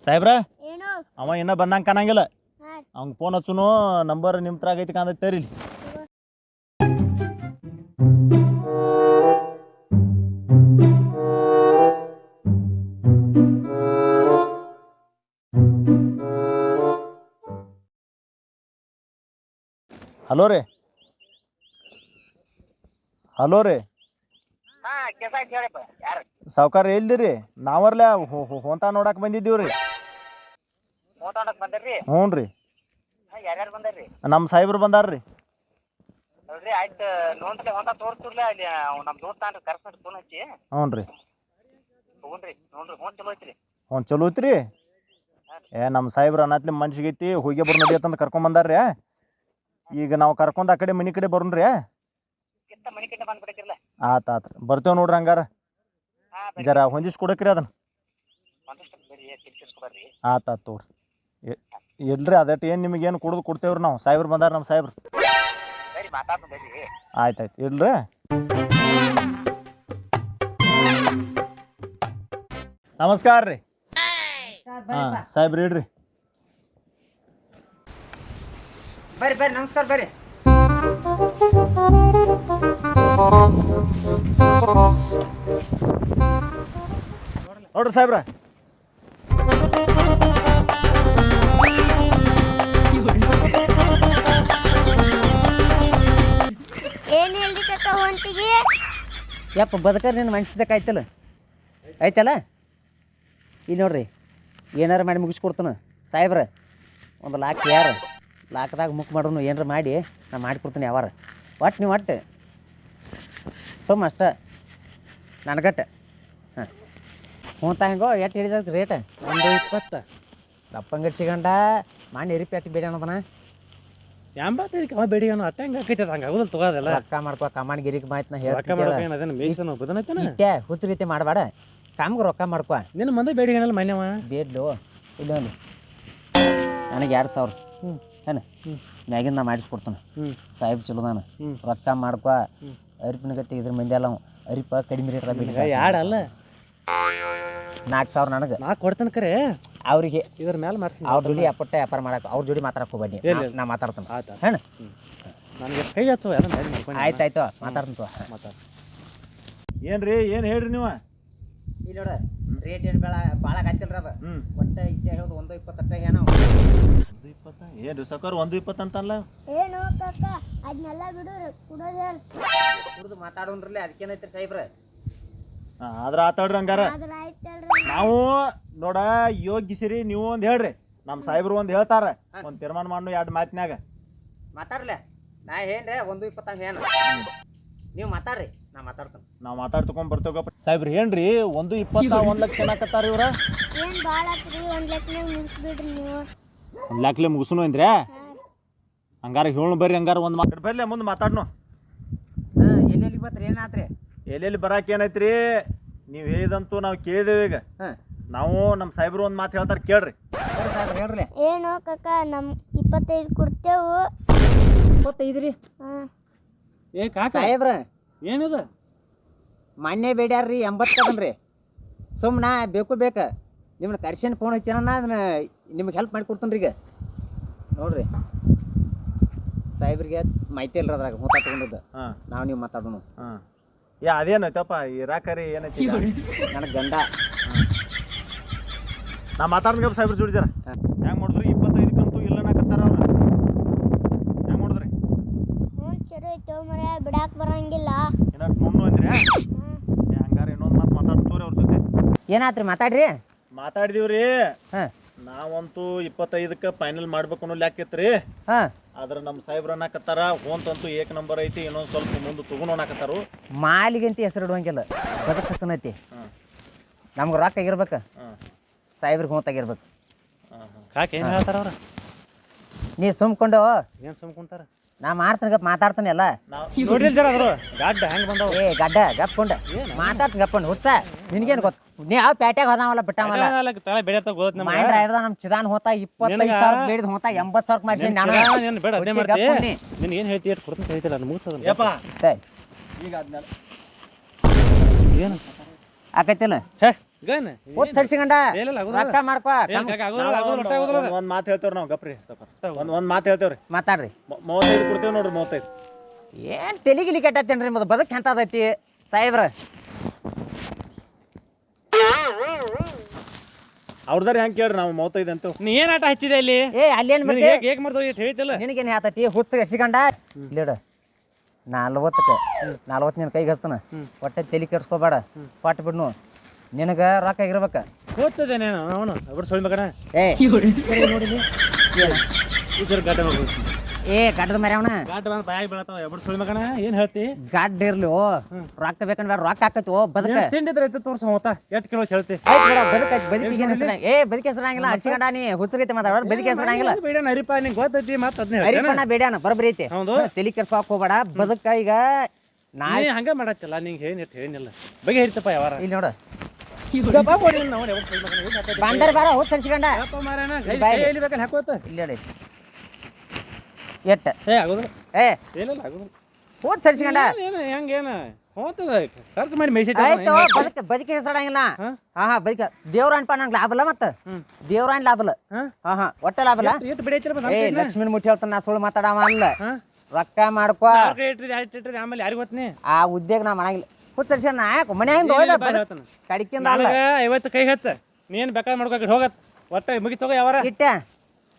ಸಾಹೇಬ್ರ ಏನು ಅವ ಇನ್ನ ಬಂದಂಗ ಕಾಣಂಗಿಲ್ಲ. ಹಾ ಅವ್ನ್ ಫೋನ್ ಹಚ್ಚುನು ನಂಬರ್ ನಿಮ್ ತ್ರಾಗ ಐತಿ ಕಾಂದೈತಿ ತರಿಲಿ. ಹಲೋ ರೀ ಹಲೋ ರೀ ಹಾ ಕೆಲಸ ಆಯ್ತು ಹೇಳಪ್ಪ. ಯಾರು ಸಾವ್ಕಾರ ಎಲ್ಲಿರಿ? ನಾವರ್ಲೆ ಹೊಂತ ನೋಡಕ್ ಬಂದಿದ್ದೀವ್ರಿ. ಮಾತಾಡಕ್ ಬಂದಿರ್ರಿ? ಹ್ಞೂ ರೀ. ಯಾರ್ಯಾರು ಬಂದಾರ್ರಿ? ನಮ್ಮ ಸಾಹೇಬ್ರು ಬಂದಾರ್ರಿ. ನೋಡ್ರಿ ಆಯ್ತು ನೋಡ್ಲಿ ಹೊಂಟ ತೋರ್ಸ್ತಿರ್ಲ ಅಲ್ಲಿ ನಮ್ಮ ದೋಸ್ತ ಅನ್ರಿ ಕರ್ಸ್ಬಿಟ್ಟು ಫೋನ್ ಹಚ್ಚಿ. ಹ್ಞೂ ರೀ. ತಗೊಂಡ್ರಿ ನೋಡ್ರಿ ಫೋನ್ ಚಲೋ ಐತ್ರಿ. ಹ್ಞೂ ಚಲೋ ಐತ್ರಿ. ನಮ್ಮ ಸಾಹೇಬ್ರು ಅನ್ನತ್ಲಿ ಮನ್ಸಿಗೈತಿ ಹೋಗಿ ಬರ್ ನಡಿ ಅಂತಂದು ಕರ್ಕೊಂಬಂದಾರ್ರಿ. ಈಗ ನಾವು ಕರ್ಕೊಂಡ್ ಆ ಕಡೆ ಮನೆ ಕಡೆ ಬರೋಣ್ರಿ. ಕಿತ್ತ ಮನೆ ಕಡೆ ಬಂದ್ಬಿಡಕ್ಕಿರ್ಲ. ಆತ್ರಿ ಬರ್ತೇವೆ ನೋಡ್ರಿ. ಹಂಗಾರ ಹಾ ಜರ ಹೊಂದಿಸ್ ಕೊಡಕ್ರಿ ಅದನ್ನ. ಒಂದಷ್ಟು ಬರ್ರಿ ತಿರ್ಗಿಸ್ಕೊಬರ್ರಿ. ಆತ್ ತೋರಿ. ಇಲ್ರಿ ಅದಟ್ಟು ಏನು ನಿಮಗೇನು ಕುಡ್ದು ಕೊಡ್ತೇವ್ರಿ ನಾವು. ಸಾಹೇಬ್ರು ಬಂದಾರ ನಮ್ಮ ಸಾಹೇಬ್ರು. ಬರ್ರಿ ಮಾತಾಡ್ದು ಬರ್ರಿ. ಆಯ್ತು ಇಲ್ರಿ. ನಮಸ್ಕಾರ ರೀ. ಹಾಂ ಸಾಹೇಬ್ರು ಇಡ್ರಿ. ಬರ್ರಿ ಬರ್ರಿ ನಮಸ್ಕಾರ ಬರ್ರಿ. ನೋಡ್ರಿ ಸಾಹೇಬ್ರ. ಏನು ಹೇಳ್ದಿ ಕಕ್ಕ ಹೊಂಟಿಗೆ? ಯಪ್ಪ ಬದುಕರ್ ನಿನ್ನ ಮನ್ಸಿದ್ದಕ್ಕೆ ಐತಲ್ಲ ಇಲ್ಲಿ ನೋಡ್ರಿ. ಏನಾರು ಮಾಡಿ ಮುಗಿಸ್ಕೊಡ್ತಾನೆ ಸಾಹೇಬ್ರ. ಒಂದು ಲಾಕ್ ಯಾರು ಲಾಕ್ದಾಗ ಮುಕ್ ಮಾಡೋನು ಏನಾರು ಮಾಡಿ ನಾ ಮಾಡಿಕೊಡ್ತೀನಿ. ಯಾವಾರ ಒಟ್ಟು ನೀವು ಒಟ್ಟು ಸುಮ್ಮ ಅಷ್ಟ ನನಗಟ್ಟ. ಹಾಂ ಹ್ಞೂ ಹೆಂಗೋ ಎಷ್ಟು ಹೇಳಿದ ರೇಟ್? 120. ದಪ್ಪಂಗಡಿ ಸಿಗಂಡ ಮಾಡಿ ಎರಿಪಿ ಅಟ್ಟಿ ಬೇಡ ಅನ್ನೋದನ ಎಂಬತ್ತೈದಕ್ಕೆ ಅವ ಬೇಡಿ ಅನ್ನೋ ಅಟ್ಟ ಹೆಂಗೆ ಆಕೈತೆ ಹಂಗೆ ಆಗೋದಿಲ್ಲ ತಗೋದಲ್ಲ. ರೊಕ್ಕ ಮಾಡ್ಕೊ ಕಮಾಂಡ್ ಗಿರಿಕ್ ಮಾಹಿತಿ ನಾ ರೊಕ್ಕ ಮಾಡ್ಕೊ ಏನು ಅದೇನು ಮೇಯ್ಸನ ಬದನೈತನ ಇಟ್ಟೆ ಹುಚ್ಚ ರೀತಿ ಮಾಡಬೇಡ. ಕಾಮ್ಗೆ ರೊಕ್ಕ ಮಾಡ್ಕೊ. ನಿನ್ನ ಮಂದಿ ಬೇಡಿ ಏನಲ್ಲ ಮನ್ಯವ ಬೇಡ್ಲು ಇಲ್ಲೊಂದು ನನಗೆ 2000 ಏನು ಮ್ಯಾಗಿಂದ ನಾ ಮಾಡಿಸ್ಕೊಡ್ತಾನೆ. ಸಾಹೇಬ್ ಚಲೋ ನಾನು. ರೊಕ್ಕ ಮಾಡ್ಕೊ. ಅರಿಪಿನ ಗತಿ ಇದ್ರ ಮಂದಿ ಅಲ್ಲ. ಅರಿಪ ಕಡಿಮೆ ರೇಟ್ ಬೇಡ. ಯಾಡಲ್ಲ 4000 ನನಗೆ ನಾ ಕೊಡ್ತೇನೆ ಕರೆ ಅವ್ರಿಗೆ. ಇದ್ರ ಮೇಲೆ ಮಾಡ್ಸಿ ಅವ್ರ ಜೋಡಿ ಅಪ್ಪಟ್ಟ ವ್ಯಾಪಾರ ಮಾಡಕ್ಕೆ ಅವ್ರ ಜೋಡಿ ಮಾತಾಡಕ್ಕೆ ಹೋಗ್ಬೇಡಿ. ನಾ ಮಾತಾಡ್ತಾನೆ. ಆಯ್ತು ಹೇಳ ನನಗೆ ಕೈ ಹಚ್ಚು ಅದನ್ನ ಮಾಡ್ಕೊಂಡು ಆಯ್ತಾಯ್ತು ಮಾತಾಡ್ತಂತ. ಮಾತಾಡ. ಏನ್ರಿ ಏನು ಹೇಳ್ರಿ ನೀವು? ಇಲ್ಲಿ ನೋಡ ರೇಟ್ ಏನು ಭಾಳ ಹಚ್ಚಿಲ್ರಿ ಅದು. ಒಟ್ಟು ಇಷ್ಟೇ ಹೇಳೋದು 120 ಏನೋ. 120 ಏನ್ರಿ ಸಾವ್ಕಾರ? 120 ಅಂತಲ್ಲ. ಏನು ಕಕ್ಕ ಅದನ್ನೆಲ್ಲ ಬಿಡು ಕುಡೋದು ಹೇಳು. ಕುಡ್ದು ಮಾತಾಡೋಣ್ರಲ್ಲಿ ಅದಕ್ಕೇನೈತ್ರಿ ಸಾಹೇಬ್ರ? ಆದ್ರ ಆತಾಡ್ರಿ. ಹಂಗಾರ ಆದ್ರೆ ಆಯ್ತಲ್ರಿ. ನಾವು ನೋಡ ಯೋಗಿಸಿರಿ. ನೀವು ಒಂದು ಹೇಳ್ರಿ. ನಮ್ಮ ಸಾಹೇಬ್ರು ಒಂದು ಹೇಳ್ತಾರ. ಒಂದು ತೀರ್ಮಾನ ಮಾಡು 2 ಮಾತಿನಾಗ. ಮಾತಾಡ್ಲೆ ನಾ ಏನ್ರಿ 120 ಏನು ನೀವು ಮಾತಾಡ್ರಿ ನಾ ಮಾತಾಡ್ತಾನೆ. ನಾವು ಮಾತಾಡ್ತಕೊಂಡ್ ಬರ್ತೇವಪ್ಪ. ಸಾಹೇಬ್ರು ಏನ್ರಿ 120 1 ಲಕ್ಷ ಏನಾಕತ್ತಾರ ಇವ್ರ? ಏನು ಭಾಳ ಆತ್ರಿ. 1 ಲಕ್ಷನಾಗ ಮುಗಿಸ್ಬಿಡ್ರಿ ನೀವು. 1 ಲಾಕ್ಲೆ ಮುಗಿಸುನು ಅಂದ್ರ್ಯಾ? ಹಂಗಾರ ಹೇಳು ಬರ್ರಿ. ಹಂಗಾರ ಒಂದು ಮಾತಾಡಿ ಬರ್ಲಿ ಮುಂದೆ ಮಾತಾಡ್ನು. ಹಾಂ ಎಲ್ಲೆಲ್ಲಿ ಬತ್ರಿ ಏನಾತ್ರಿ? ಎಲ್ಲೆಲ್ಲಿ ಬರಾಕ್ ಏನೈತ್ರಿ? ನೀವು ಹೇಳಿದಂತೂ ನಾವು ಕೇಳಿದೇವೆ. ಈಗ ಹಾಂ ನಾವು ನಮ್ಮ ಸಾಹೇಬ್ರು ಒಂದು ಮಾತು ಹೇಳ್ತಾರೆ ಕೇಳ್ರಿ. ಸಾಹೇಬ್ರ ಹೇಳ್ರಿ. ಏನು ಕಕ್ಕ ನಮ್ಮ 25 ಕೊಡ್ತೇವು. 25 ರೀ? ಹಾಂ ಏ ಕಾಕ ಸಾಹೇಬ್ರ ಏನಿದ? ಮೊನ್ನೆ ಬೇಡ್ಯಾರ್ರಿ 80 ಕದನ್ರಿ. ಸುಮ್ಮನೆ ಬೇಕು ನಿಮ್ಮನ್ನ ಕರ್ಸೇನು ಫೋನ್ ಹಚ್ಚಾನ ಅದನ್ನ ನಿಮ್ಗೆ ಹೆಲ್ಪ್ ಮಾಡಿ ಕೊಡ್ತೀನಿ ರೀ. ಈಗ ನೋಡ್ರಿ ಸಾಹೇಬ್ರಿಗೆ ಮಾಹಿತಿ ಇಲ್ರಿ ಅದ್ರಾಗ ಮೂತ ತಗೊಂಡದ್ದು. ಹಾಂ ನಾವು ನೀವು ಮಾತಾಡೋಣ. ಹಾಂ ಅದೇನೈತಪ್ಪ ಇರಾಕರಿ ಏನೈತಿ? ನನಗೆ ಗಂಡ ನಾ ಮಾತಾಡ್ದಪ್ಪ ಸಾಹೇಬ್ರು ಜೋಡಿ ಜರ. ಹೆಂಗೆ ಮಾಡಿದ್ರಿ? 25 ಇಲ್ಲ ನಾಕತ್ತಾರ ಅವ್ರು. ಹೆಂಗೆ ಮಾಡಿದ್ರಿ? ಹ್ಞೂ ಚಲೋ ಐತೆ ಮರ ಬಿಡಾಕ್ ಬರಂಗಿಲ್ಲ. ಏನಾರು ನುಣ್ಣು ಅಂದ್ರಿ? ಹಂಗಾರ ಇನ್ನೊಂದು ಮಾತು ಮಾತಾಡ್ತವ್ರಿ ಅವ್ರ ಜೊತೆ. ಏನಾತ್ರಿ ಮಾತಾಡ್ರಿ? ಮಾತಾಡಿದೀವ್ರಿ. ಹಾಂ ನಾವಂತೂ 25ಕ್ಕೆ ಫೈನಲ್ ಮಾಡ್ಬೇಕು ಅನ್ನೋ ಲ್ಯಾಕಿತ್ರಿ. ಹಾಂ ಆದ್ರೆ ನಮ್ಮ ಸಾಹೇಬ್ರು ಅನ್ನಕತ್ತಾರ ಹೋಂತಂತೂ 1 ನಂಬರ್ ಐತಿ. ಇನ್ನೊಂದು ಸ್ವಲ್ಪ ಮುಂದೆ ತಗೊಂಡೋಣಕತ್ತಾರು. ಮಾಲಿಗಂತ ಹೆಸರು ಇಡುವಂಗಿಲ್ಲ. ಬದಕ್ ಹಸನೈತಿ. ಹಾಂ ನಮ್ಗೆ ರೊಕ್ಕ ಆಗಿರ್ಬೇಕು. ಹಾಂ ಸಾಹೇಬ್ರಿಗೆ ಹೊತ್ತಾಗಿರ್ಬೇಕು. ಹಾಂ ಹಾಂ ಕಾಕ ಏನು ಹೇಳ್ತಾರ ಅವ್ರ? ನೀ ಸುಮ್ಕೊಂಡು ಏನು ಸುಮ್ಕೊಂತಾರ? ನಾ ಮಾಡ್ತೀನಿ ಮಾತಾಡ್ತಾನೆ ಎಲ್ಲ. ನಾವು ನೋಡಿಲ್ ಜರ ಅದ್ರು ಗಾಡ್ಡ ಹೆಂಗೆ ಬಂದಾವ? ಏ ಗಡ್ಡ ಗಪ್ಕೊಂಡು ಮಾತಾಡ್ತೀನಿ ಗಪ್ಕೊಂಡು ಹುಚ್ಚ ನಿನಗೇನು ಗೊತ್ತು? ನೀ ಯಾವ ಪ್ಯಾಟ್ಯಾಗ ಹೋದಾವಲ್ಲ ಬಿಟ್ಟಾವಲ್ಲ. ತಲೆ ಬೆಳೆತ ಗೊತ್ತ ನಮ್ಗೆ. ಮೈಂಡ್ ರಾಯ್ದ ನಮ್ಮ ಚಿದಾನ್ ಹೋತ 25,000 ಬೇಡಿದ ಹೋತ 80,000 ಮಾಡಿಸಿ ನಾನು ಏನು ಬೇಡ ಅದೇ ಮಾಡ್ತೀನಿ. ನಿನ್ ಏನು ಹೇಳ್ತಿ ಎಷ್ಟು ಕೊಡ್ತೀನಿ ಹೇಳ್ತಿಲ್ಲ ನಾನು ಮುಗಿಸೋದನ್ನ. ಯಪ್ಪ ಏ ಈಗ ಆದ್ಮೇಲೆ ಏನು ಆಕೈತಿಲ್ಲ? ಹೇ ಗನ್ ಹುಚ್ಚ ಸಡ್ಸಿಕೊಂಡ ಏನಿಲ್ಲ ಆಗುದಿಲ್ಲ. ರೊಕ್ಕ ಮಾಡ್ಕೋ ಏನ್ ಕಾಕ ಆಗುದಿಲ್ಲ, ಆಗುದಿಲ್ಲ, ಒಟ್ಟ ಆಗುದಿಲ್ಲ ಅದು. ಒಂದ್ ಮಾತು ಹೇಳ್ತೇವ್ರಿ ನಾವು ಗಪ್ರಿ ಸಾವ್ಕಾರ ಒಂದ್ ಮಾತು ಹೇಳ್ತೇವ್ರಿ ಮಾತಾಡ್ರಿ 35 ಕೊಡ್ತೇವ್ ನೋಡ್ರಿ 35 ಏನ್ ತೆಲಿಗಿಲಿ ಕೆಟ್ಟತ್ತೇನ್ರಿ ಮತ್ತೆ ಬದಕ್ ಎಂತದೈತಿ ಸಾಹೇಬ್ರ ಅವ್ರದಾರ ಹೆಂಗ್ ಕೇಳ್ರಿ ನಾವು 35 ಅಂತೇವ್ ನೀ ಏನ್ ಆಟ ಹಚ್ಚಿದೆ ಅಲ್ಲಿ ಏ ಅಲ್ಲೇನ್ ನಿನಗೆ ಮತ್ತೆ ಹೇಗ್ ಮಾಡ್ದೋ ಇಟ್ ಹೇಳ್ತಿಲ್ಲ ನಿನಗೇನ್ ಹೇಳ್ತೈತಿ ಹುಚ್ಚ ಹಚ್ಚಿಕೊಂಡ ಇಲ್ಲಿಡ 40 ನಿನ್ನ ಕೈಗೆ ಹಚ್ತಾನ ಒಟ್ಟೆ ತಲೆ ಕೆಡ್ಸ್ಕೋಬೇಡ ಕೊಟ್ಟು ಬಿಡ್ನು ನಿನಗ ರೊಕ್ಕ ಇರ್ಬೇಕ ಹೋಗ್ತದೆ ನಾನು ಅವನು ಒಬ್ಬರು ಸೊಳ್ಳಿ ಮಗನ ಏ ನೋಡಿಲಿ ಇದ್ರ ಗಡ್ಡ ಮಾಡ್ಬೋದು ಏ ಗಡ್ಡದ ಮರಿ ಅವನ ಗಾಡ್ ಬಂದ್ ಬಾಯಾಗ ಬೀಳತಾವ ಒಬ್ಬರು ಸೊಳ್ಳಿ ಮಗನ ಏನ್ ಹೇಳ್ತಿ ಗಡ್ಡ ಇರ್ಲಿ ರೊಕ್ಕ ಬೇಕಂದ್ ಬೇಡ ರೊಕ್ಕ ಹಾಕತ್ತು ಬದುಕ ತಿಂಡಿದ್ರೆ ಐತೆ ತೋರ್ಸ ಹೋತ ಎಷ್ಟ್ ಕಿಲೋ ಹೇಳ್ತಿ ಬದುಕಿಗೆ ಬದುಕಿ ಹೆಸರಂಗಿಲ್ಲ ಹಚ್ಚಿಕೊಂಡ ನೀ ಹುಚ್ಚಗೈತೆ ಮಾತಾಡೋದು ಬದುಕಿ ಹೆಸರಂಗಿಲ್ಲ ಬೇಡ ಅರಿಪ ನಿಂಗೆ ಗೊತ್ತೈತಿ ಮತ್ತೆ ಅದನ್ನ ಅರಿಪಣ್ಣ ಬೇಡ್ಯಾನ ಬರಬರಿ ಐತಿ ಹೌದು. ತಲೆ ಕೆಡ್ಸ್ಕೊಕ್ ಹೋಗ್ಬೇಡ ಬದುಕ ಈಗ ನಾಳೆ ಹಂಗ ಮಾಡತ್ತಿಲ್ಲ ನಿಂಗೆ ಏನಿಲ್ಲ ಬಗೆ ಹಿಡಿತಪ್ಪ ಯಾವಾರ ಇಲ್ಲಿ ನೋಡು ನಾವು ಬಂದರ್ ಬಾರ ಹುಚ್ಚ ಹಚ್ಚಿಕೊಂಡ ಹಾಕೋತ ಇಲ್ಲಿ ನೋಡಿ ಎಟ್ಟ ಏ ಆಗೋದಿಲ್ಲ ಏ ಏನಿಲ್ಲ ಆಗೋದಿಲ್ಲ ಹುಚ್ಚ ಹಚ್ಚಿಕೊಂಡ ಏನು ಹೆಂಗೇನ ಹೋಗ್ತದ ಖರ್ಚು ಮಾಡಿ ಮೇಯ್ಸೈತಿ ಆಯ್ತು ಬದುಕಿ ಹೆಸರಾಗಿಲ್ಲ ಹಾ ಬದುಕ ದೇವ್ರ ಅನ್ಪ ನಂಗೆ ಲಾಭಲ್ಲ ಮತ್ತ ದೇವ್ರ ಲಾಭಲ್ಲ ಹಾ ಒಟ್ಟ ಲಾಭಲ್ಲ ಎಷ್ಟು ಬಿಡೈತಿರ ಏ ಲಕ್ಷ್ಮೀನ್ ಮುಟ್ಟಿ ಹೇಳ್ತಾನ ನಾ ಸುಳ್ಳು ಮಾತಾಡವ ಅಲ್ಲ ರೊಕ್ಕ ಮಾಡ್ಕೋ ಇಟ್ರಿ ಆಮೇಲೆ ಯಾರಿಗೆ ಗೊತ್ತನಿ ಆ ಉದ್ಯೋಗ ನಾ ಮಾಡಂಗಿಲ್ಲ ಹುಚ್ಚ ನಾ ಯಾಕೆ ಮನ್ಯಾಗಿಂದ ಹೋದ ಕಡಿಕಿಂದ ಅಲ್ಲ 50 ಕೈ ಹಚ್ಚ ನೀನ್ ಬೇಕಾದ್ ಮಾಡ್ಕೊ ಹೋಗತ್ ಒಟ್ಟ ಮುಗಿತೋಗ ಯಾವಾರ ಇಟ್ಟ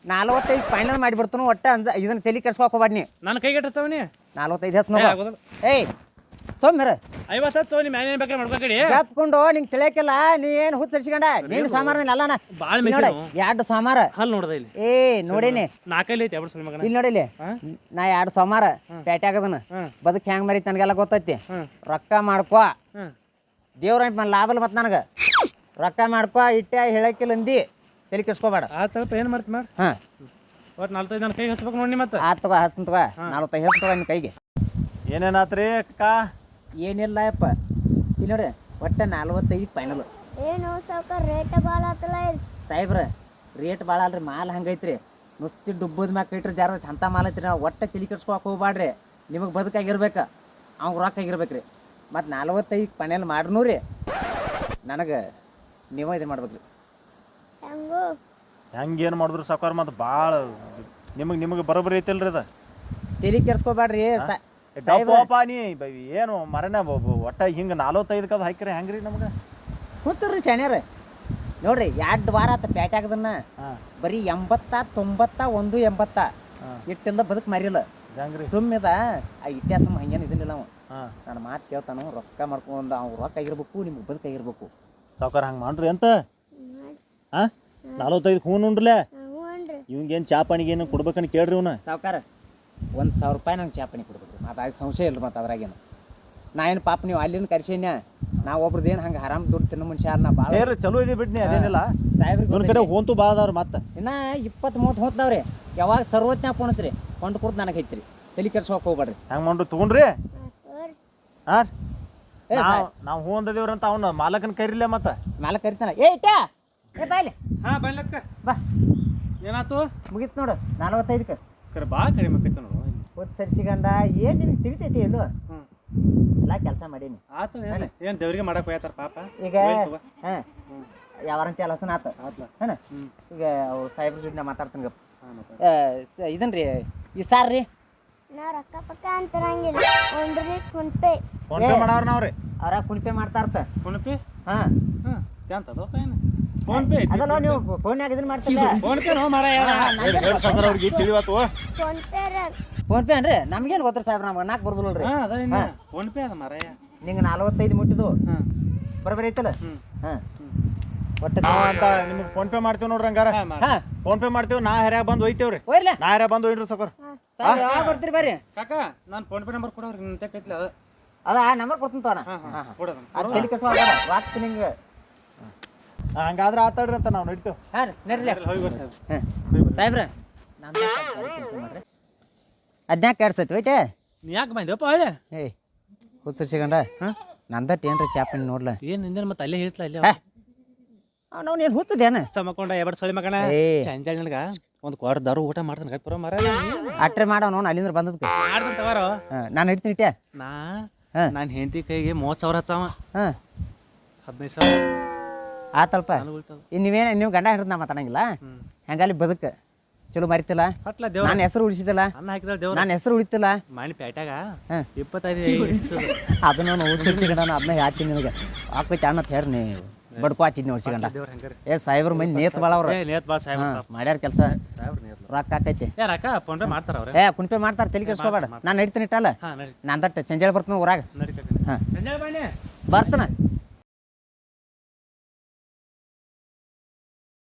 45 ಫೈನಲ್ ಮಾಡಿಬಿಡ್ತಾನು ಒಟ್ಟ ಇದನ್ನ ತಲೆ ಕೆಡ್ಸ್ಕೊಕ್ ಹೋಗ್ಬೇಡ ನೀ ನನ್ನ ಕೈ ಹಚ್ಚವನಿ 45 ಹಚ್ಚ ನೋಡು ಆಗೋದಿಲ್ಲ ಏಯ್ ಸೋಮ್ಯರ 50 ಹಚ್ಚೋ ನೀ ಮ್ಯಾನೇಜ್ ಬೇಕಾದ್ರೆ ಮಾಡ್ಕೊಕಡಿ ಕಪ್ಕೊಂಡು ನಿಂಗೆ ತಿಳಿಯಕಿಲ್ಲ ನೀ ಏನು ಹುಚ್ಚ ಹಚ್ಚಿಕೊಂಡ ನೀನು ಸಾಮಾರ ಅಲ್ಲನ ಬಾಳ ನೋಡ 2 ಸಾಮಾರ ಹಲ್ ನೋಡದ ಇಲ್ಲಿ ಏ ನೋಡೇನಿ ನಾಲ್ಕಲ್ಲಿ ಐತಿ ಎಬ್ರು ಮಗನ ಇಲ್ಲಿ ನೋಡಿಲಿ ನಾ 2 ಸೋಮಾರ ಪೇಟೆ ಆಗದನ ಬದುಕ್ ಹೆಂಗ್ ಮರಿ ತನಗೆಲ್ಲ ಗೊತ್ತೈತಿ ರೊಕ್ಕ ಮಾಡ್ಕೋ ದೇವ್ರ ಲಾಭಲ್ ಮತ್ ನನಗ ರೊಕ್ಕ ಮಾಡ್ಕೋ ಇಟ್ಟೆ ಹೇಳಕಿಲ್ಲ ಅಂದಿ ತಲೆ ಕೆಡ್ಸ್ಕೋಬೇಡ ಆತಪ್ಪ ಏನ್ ಮಾಡ್ತಿ ಮಾಡ್ ಹಾ ಒಟ್ಟು 45 ನನ್ನ ಕೈ ಹಚ್ಬೇಕು ನೋಡಿ ಮತ್ತೆ ಆತ್ ತಗೋ ಹಸ್ತನ್ ತಗೋ 45 ಹತ್ತು ತಗೋ ನಿನ್ ಕೈಗೆ ಏನೇನಾತ್ರಿ ಅಕ್ಕ ಏನಿಲ್ಲ ಯಪ್ಪ ಇಲ್ಲಿ ನೋಡಿ ಒಟ್ಟ 45 ಫೈನಲ್ ಏನು ಸಾವ್ಕಾರ ರೇಟ್ ಭಾಳ ಆತಲ್ಲ ಇದು ಸಾಹೇಬ್ರ ರೇಟ್ ಭಾಳ ಅಲ್ರಿ ಮಾಲ್ ಹಂಗೈತ್ರಿ ನುಸ್ತಿ ಡುಬ್ಬದ ಮ್ಯಾಗ ಇಟ್ರಿ ಜಾರದೈತಿ ಅಂತ ಮಾಲ್ ಐತ್ರಿ ನಾವು ಒಟ್ಟ ತಲೆ ಕೆಡ್ಸ್ಕೊಕ್ ಹೋಗ್ಬಾಡ್ರಿ ನಿಮಗೆ ಬದುಕಾಗಿರ್ಬೇಕ ಅವ್ಗೆ ರೊಕ್ಕ ಆಗಿರ್ಬೇಕ್ರಿ ಮತ್ತು 45 ಫೈನಲ್ ಮಾಡ್ನೂ ರೀ ನನಗೆ ನೀವು ಇದು ಮಾಡ್ಬೇಕ್ರಿ ಹೆಂಗು ಹೆಂಗೇನು ಮಾಡಿದ್ರು ಸಾವ್ಕಾರ ಮತ್ತು ಭಾಳ ನಿಮಗೆ ಬರೋಬ್ಬರಿ ಐತಿಲ್ರಿ ಅದ ತಲೆ ಕೆಡ್ಸ್ಕೊಬ್ಯಾಡ್ರಿ ಗಪ್ಪಪ್ಪ ನೀ ಏನು ಮರನ ಒಟ್ಟ ಹಿಂಗೆ 45 ಕದ ಹಾಕಿರಿ ಹೆಂಗ್ರಿ ನಮ್ಗೆ ಹುಚ್ಚರ್ರಿ ಶಾಣ್ಯಾರ ನೋಡ್ರಿ 2 ವಾರ ಆತ ಪ್ಯಾಟೆ ಆಗದನ್ನ ಬರೀ 80 90 180 ಇಟ್ಟಿಂದ ಬದುಕು ಮರಿಲ್ಲ ಹೆಂಗ್ರಿ ಸುಮ್ಮಿದ ಆ ಇತಿಹಾಸ ಹಂಗೇನು ಇದನ್ನಿಲ್ಲ ಅವ ನನ್ನ ಮಾತು ಕೇಳ್ತಾನು ರೊಕ್ಕ ಮಾಡ್ಕೊಂಡು ಅವ್ನು ರೊಕ್ಕ ಆಗಿರ್ಬೇಕು ನಿಮ್ಗೆ ಬದುಕಾಗಿರ್ಬೇಕು ಸಾವ್ಕಾರ ಹಂಗೆ ಮಾಡ್ರಿ ಅಂತ ಹಾಂ 45 ಹೂ ಉಂಡ್ರಲೆ ಹ್ಞೂ ಅನ್ರಿ ಇವಂಗೇನು ಚಾ ಪಾಣಿಗೇನು ಕೊಡ್ಬೇಕಂತ ಕೇಳ್ರಿ ಇವನ ಸಾವ್ಕಾರ 1,000 ರೂಪಾಯಿ ನಂಗೆ ಚಾಪಣಿ ಕೊಡ್ಬೇಕು ಮತ್ತು ಅದು ಸಂಶಯ ಇಲ್ಲ ಮತ್ತು ಅದ್ರಾಗೇನು ನಾ ಏನು ಪಾಪ ನೀವು ಅಲ್ಲಿಂದ ಕರ್ಸೇನ್ಯ ನಾ ಒಬ್ರದ್ದು ಏನು ಹಂಗೆ ಆರಾಮ್ ದುಡ್ಡು ತಿನ್ನೋ ಮನುಷ್ಯ ನಾ ಭಾಳ ಏರಿ ಚಲೋ ಇದೆ ಬಿಡ್ನಿ ಅದೇನಿಲ್ಲ ಸಾಹೇಬ್ರಿಗೆ ನನ್ನ ಕಡೆ ಹೋಂತು ಭಾಳ ಅದಾವ್ರಿ ಮತ್ತೆ ಇನ್ನು 20-30 ಹೋಗ್ತಾವ್ರಿ ಯಾವಾಗ ಸರ್ವತ್ನ್ಯಾಗ ಫೋನ್ ಹಚ್ರಿ ಕೊಂಡು ಕೊಡ್ತು ನನಗೆ ಐತ್ರಿ ತಲೆ ಕೆಡ್ಸ್ಕೊಕ್ ಹೋಗ್ಬೇಡ್ರಿ ಹೆಂಗೆ ಮಾಡ್ರಿ ತೊಗೊಂಡ್ರಿ ತೋರಿ ಹಾಂ ಏ ನಾವು ಹೂ ಅಂದದೇವ್ರಂತ ಅವ್ನ ಮಾಲಕನ ಕರಿಲ್ಲ ಮತ್ತೆ ನಾಲ್ಕು ಕರಿತಾನ ಏ ಇಟ್ಟ ಏ ಬಾಯ್ಲಿ ಹಾ ಬೈಲಕ್ಕ ಬಾ ಏನಾತು ಮುಗೀತು ನೋಡು 45ಕ್ಕೆ ಕರೆ ಭಾಳ ಕಡಿಮೆ ಆಕೈತೆ ನೋಡು ಹೊತ್ತು ಸರಿಸಿಗಂಡ ಏನು ನಿನಗೆ ತಿಳಿತೈತಿ ಎಲ್ಲೋ ಎಲ್ಲ ಕೆಲಸ ಮಾಡೀನಿ ಆತು ಏನು ದೇವ್ರಿಗೆ ಮಾಡಕ್ಕೆ ಹೋಯ್ತಾರ ಪಾಪ ಈಗ ಹಾಂ ಯಾವಾರಂತ ಲಸನ ಆತ ಹಾಂ ಈಗ ಅವ್ರು ಸಾಹೇಬ್ರ ಜೊತೆ ನಾ ಮಾತಾಡ್ತೀನಿ ಗಪ್ಪ ಇದನ್ ರೀ ಈ ಸಾರ್ ರೀ ನಾ ರೊಕ್ಕ ಪಕ್ಕ ಅಂತರಂಗಿಲ್ಲ ಒಂದ್ರಿ ಕುಂಟೆ ಫೋನ್ ಪೇ ಮಾಡವ್ರ ನಾವ್ರಿ ಅವ್ರ ಕುಣಿಪೆ ಮಾಡ್ತಾ ಇರ್ತ ಫೋನ್ಪೇ ಹಾಂ ಹಾಂ ಕ್ಯಾಂತದಪ್ಪ ಏನು ಫೋನ್ಪೇ ಅದಲ್ಲ ನೀವು ಫೋನ್ಯಾಗ ಇದನ್ನ ಮಾಡ್ತಿಲ್ಲ ಫೋನ್ಪೇ ನೋ ಮಾರ ಹೇಳಿ ಸಾವ್ಕಾರ ಅವ್ರಿಗೆ ತಿಳಿವತ್ತು ಫೋನ್ ಪೇ ರೀ ಫೋನ್ಪೇ ಅನ್ರಿ ನಮ್ಗೇನು ಗೊತ್ತಿರ ಸಾಹೇಬ್ರ ನಮ್ಗೆ ನಾಲ್ಕು ಬರ್ದಲ್ರಿ ಹಾಂ ಅದ ಇನ್ನು ಫೋನ್ಪೇ ಅದ ಮಾರಾಯ ನಿಂಗೆ 45 ಮುಟ್ಟಿದ್ದು ಹಾಂ ಬರೋಬ್ಬರಿ ಐತಲ್ಲ ಹಾಂ ಒಟ್ಟು ಅಂತ ನಿಮಗೆ ಫೋನ್ ಪೇ ಮಾಡ್ತೀವಿ ನೋಡ್ರಿ ಹಂಗಾರ ಹಾಂ ಹಾಂ ಫೋನ್ ಪೇ ಮಾಡ್ತೀವಿ ನಾ ಹರ್ಯಾಗ ಬಂದು ಒಯ್ತೇವ್ರಿ ಹೋಯ್ರಲ್ಲ ನಾ ಹರ್ಯಾಗ ಬಂದು ಒಯ್ರಿ ಸಾವ್ಕಾರ ಸರ್ ಯಾವಾಗ ಬರ್ತೀರಿ ಬರ್ರಿ ಕಾಕ ನಾನು ಫೋನ್ಪೇ ನಂಬರ್ ಕೊಡೋರಿ ನಿನ್ನ ತೆಕ್ಕೈತ್ಲಿ ಅದ ಅದ ನಂಬರ್ ಕೊಡ್ತೀನಿ ತೋಣ ಹಾಂ ಹಾಂ ಕೊಡೋದನ್ನ ಅದು ತಲೆ ಕೆಸ ರಾತ್ ನಿಂಗೆ ಹಂಗಾದ್ರೆ ಆತಾಡ್ರಿ ಅಂತ ನಾವು ನಡಿತೇವೆ ಹಾಂ ನಡ್ರಿ ಹೋಗಿ ಬರ್ತಾರೆ ಸಾಹೇಬ್ರ ಮಾಡ್ರಿ ಅದ್ನ್ಯಾಕೆ ಕಾಡ್ಸೈತಿ ಒಯ್ಟೆ ನೀ ಯಾಕೆ ಬಂದೆಪ್ಪ ಹಳೆ ಏಯ್ ಹುಚ್ಚರ್ಸಿಕೊಂಡ ಹಾಂ ನಂದಟ್ ಏನ್ರಿ ಚಾಪಣಿ ನೋಡ್ಲ ಏನು ನಿಂದೇನು ಮತ್ತೆ ಅಲ್ಲೇ ಹೇಳ್ತಲ್ಲ ಅಲ್ಲಿ ನಾವು ನೀನು ಹುಚ್ಚದೇನ ಸಮಕೊಂಡ ಎಬಡ್ ಸೊಳಿ ಮಗನ ಏ ಚಂಜಾಳ ನನಗ ಒಂದು ಕ್ವಾರ ದಾರು ಊಟ ಮಾಡ್ತಾನೆ ಗಪ್ಪರ ಮರ ಅಟ್ರೆ ಮಾಡವ ನೋನು ಅಲ್ಲಿಂದ್ರ ಬಂದದ್ಕೆ ಮಾಡ್ತಾನೆ ತಗೋರೋ ನಾನು ಹಿಡ್ತೀನಿ ಇಟ್ಟೆ ನಾ ಹಾಂ ನನ್ನ ಹೆಂಡತಿ ಕೈಗೆ 30,000 ಹಚ್ಚಾವ ಹಾಂ 15,000 ಆತಲ್ಪ ನಾನು ಉಳಿತದ ಇನ್ನು ನೀವು ಗಂಡ ಹಿಡಿದು ನಾ ಮಾತಾಡಂಗಿಲ್ಲ ಹೆಂಗಾಲಿ ಬದುಕು ಚಲೋ ಮರಿತಿಲ್ಲ ಕಟ್ಲ ದೇವ್ರ ನಾನು ಹೆಸರು ಉಳಿಸಿದಿಲ್ಲ ಅನ್ನ ಹಾಕಿದ ದೇವ್ರ ನಾನು ಹೆಸರು ಉಳಿತಿಲ್ಲ ಮಾಡಿ ಪ್ಯಾಟ್ಯಾಗ ಹಾ. 25 ಅದನ್ನು ಉಳಿಸಿಗಂಡ ಅದನ್ನ ಹೇಳ್ತೀನಿ ನಿನಗೆ ಹಾಕೋಯ್ತು ಅಣ್ಣ ಹೇರ್ ನೀ ಬಡ್ಕೋತೀನಿ ನೋಡ್ಸಿಗಂಡ ದೇವ್ರ ಹೆಂಗಾರ ಏ ಸಾಹೇಬ್ರ ಮಂದಿ ನೇತ್ ಭಾಳ ಅವ್ರು ಏ ನೇತ್ ಬಾ ಸಾಹೇಬ್ರ ಮಾಡ್ಯಾರ ಕೆಲಸ ಸಾಹೇಬ್ರ ನೇತ್ ರೊಕ್ಕ ಆಕೈತಿ ಏ ರೊಕ್ಕ ಫೋನ್ ಪೇ ಮಾಡ್ತಾರ ಅವ್ರೆ ಏ ಕುಣ್ಪೆ ಮಾಡ್ತಾರೆ ತಲೆ ಕೆಡ್ಸ್ಕೊಬೇಡ ನಾನು ನಡಿತೀನಿ ಇಟ್ಟಲ್ಲ ಹಾ ನಡಿ ನಾನು ದಟ್ಟ ಚಂಜಾಳಿ ಬರ್ತೀನಿ ಊರಾಗ ನಡಿ ಕಾಕ ಹಾ. ಸಂಜೆ ಬನ್ನಿ ಬರ್ತಾನ